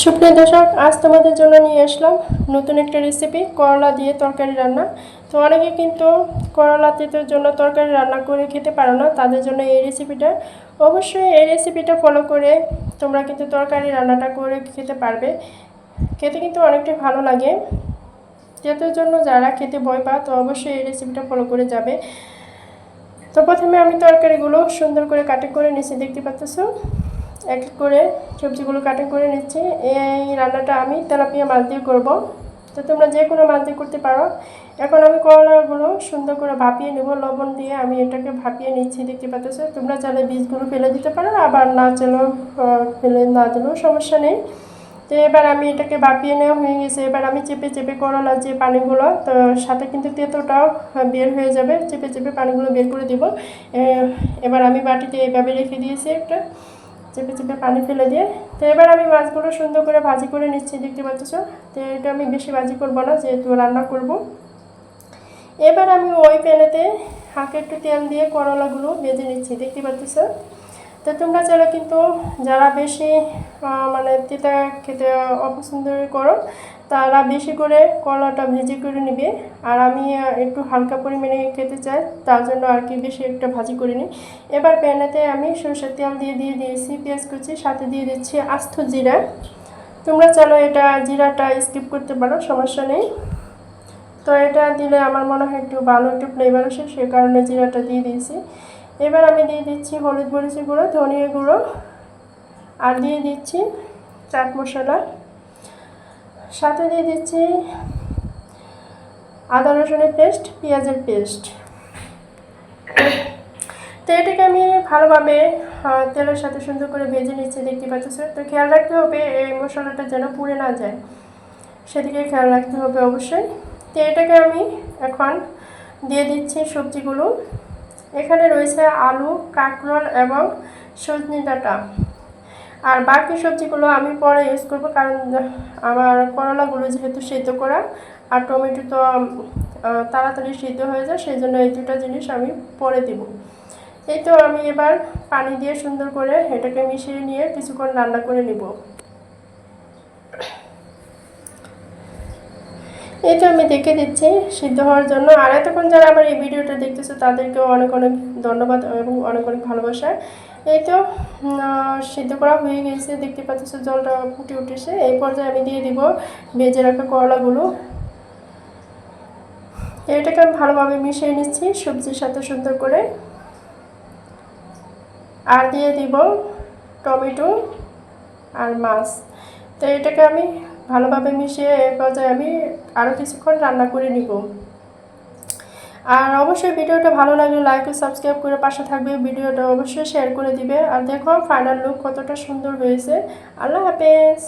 সুপ্রিয় দর্শক, আজ তোমাদের জন্য নিয়ে আসলাম নতুন একটা রেসিপি, করলা দিয়ে তরকারি রান্না। তো অনেকে কিন্তু করলা তেঁতুর জন্য তরকারি রান্না করে খেতে পারো না, তাদের জন্য এই রেসিপিটা। অবশ্যই এই রেসিপিটা ফলো করে তোমরা কিন্তু তরকারি রান্নাটা করে খেতে পারবে। খেতে কিন্তু অনেকটাই ভালো লাগে। তেঁতুর জন্য যারা খেতে ভয় পায় তো অবশ্যই এই রেসিপিটা ফলো করে যাবে। তো প্রথমে আমি তরকারিগুলো সুন্দর করে কাটিং করে নিচ্ছি, দেখতে পাচ্ছ। এক এক করে সবজিগুলো কাটিং করে নিচ্ছি। এই রান্নাটা আমি তেলাপিয়া মাছ দিয়ে করবো, তো তোমরা যে কোনো মাছ দিয়ে করতে পারো। এখন আমি করলাগুলো সুন্দর করে ভাপিয়ে নেব, লবণ দিয়ে আমি এটাকে ভাপিয়ে নিচ্ছি, দেখতে পাচ্ছ। তোমরা চাইলে বীজগুলো ফেলে দিতে পারো, আবার না চাইলেও ফেলে না দিলেও সমস্যা নেই। তো এবার আমি এটাকে ভাপিয়ে নেওয়া হয়ে গেছে। এবার আমি চেপে চেপে করলার যে পানিগুলো, তো সাথে কিন্তু তেঁতোটাও বের হয়ে যাবে, চেপে চেপে পানিগুলো বের করে দিব। এবার আমি বাটিতে এইভাবে রেখে দিয়েছি, একটা চেপে চেপে পানি ফেলে দিয়ে। তো এবার আমি মাছগুলো সুন্দর করে ভাজি করে নিচ্ছি, দেখতে পাচ্ছ। তো এটা আমি বেশি ভাজি করবো না, যেহেতু রান্না করব। এবার আমি ওই প্যানেতে হালকা একটু তেল দিয়ে করলাগুলো ভেজে নিচ্ছি, দেখতে পাচ্ছ। তো তোমরা চাইলে কিন্তু যারা বেশি তেতা খেতে অপছন্দ করো, তারা বেশি করে করলাটা ভেজে করে নেবে। আর আমি একটু হালকা পরিমাণে খেতে চাই, তার জন্য আর কি বেশি একটা ভাজি করে নিই। এবার প্যানেতে আমি সরষের তেল দিয়ে দিয়েছি পেঁয়াজ কুচি, সাথে দিয়ে দিচ্ছি আস্ত জিরা। তোমরা চাইলে এটা জিরাটা স্কিপ করতে পারো, সমস্যা নেই। তো এটা দিলে আমার মনে হয় একটু ভালো একটু ফ্লেভার আসে, সে কারণে জিরাটা দিয়ে দিয়েছি। এবার আমি দিয়ে দিচ্ছি হলুদ মরিচের গুঁড়ো, ধনিয়া গুঁড়ো, আর দিয়ে দিচ্ছি চাট মশলা, সাথে দিয়ে দিচ্ছি আদা রসুনের পেস্ট, পেঁয়াজের পেস্ট। তো এটাকে আমি ভালোভাবে তেলের সাথে সুন্দর করে ভেজে নিচ্ছি, দেখতে পাচ্ছ। তো খেয়াল রাখতে হবে এই মশলাটা যেন পুড়ে না যায়, সেদিকে খেয়াল রাখতে হবে অবশ্যই। তো এটাকে আমি এখন দিয়ে দিচ্ছি সবজিগুলো। এখানে রয়েছে আলু, কাঁকরোল এবং সজনে ডাঁটা। আর বাকি সবজিগুলো আমি পরে ইউজ করব, কারণ আমার করলাগুলো যেহেতু সিদ্ধ করা, আর টমেটো তো তাড়াতাড়ি সিদ্ধ হয়ে যায়, সেই জন্য এই দুটো জিনিস আমি পরে দেব। এই তো আমি এবার পানি দিয়ে সুন্দর করে এটাকে মিশিয়ে নিয়ে কিছুক্ষণ রান্না করে নেব। এই তো আমি দেখে দিচ্ছি সিদ্ধ হওয়ার জন্য। আর এতক্ষণ যারা আমার এই ভিডিওটা দেখতেছে তাদেরকেও অনেক অনেক ধন্যবাদ এবং অনেক অনেক ভালোবাসা। এই তো সিদ্ধ করা হয়ে গেছে, দেখতে পাচ্ছ জলটা ফুটে উঠেছে। এই পর্যায়ে আমি দিয়ে দিব ভেজে রাখা করলাগুলো। এটাকে আমি ভালোভাবে মিশিয়ে নিচ্ছি সবজির সাথে সুন্দর করে। আর দিয়ে দিব টমেটো আর মাছ। তো এটাকে আমি ভালোভাবে মিশিয়ে এই পর্যায়ে আমি আরও কিছুক্ষণ রান্না করে নিব। আর অবশ্যই ভিডিওটা ভালো লাগলে লাইক ও সাবস্ক্রাইব করে পাশে থাকবে, ভিডিওটা অবশ্যই শেয়ার করে দিবে। আর দেখো ফাইনাল লুক কতটা সুন্দর হয়েছে। আল্লাহ হাফেজ।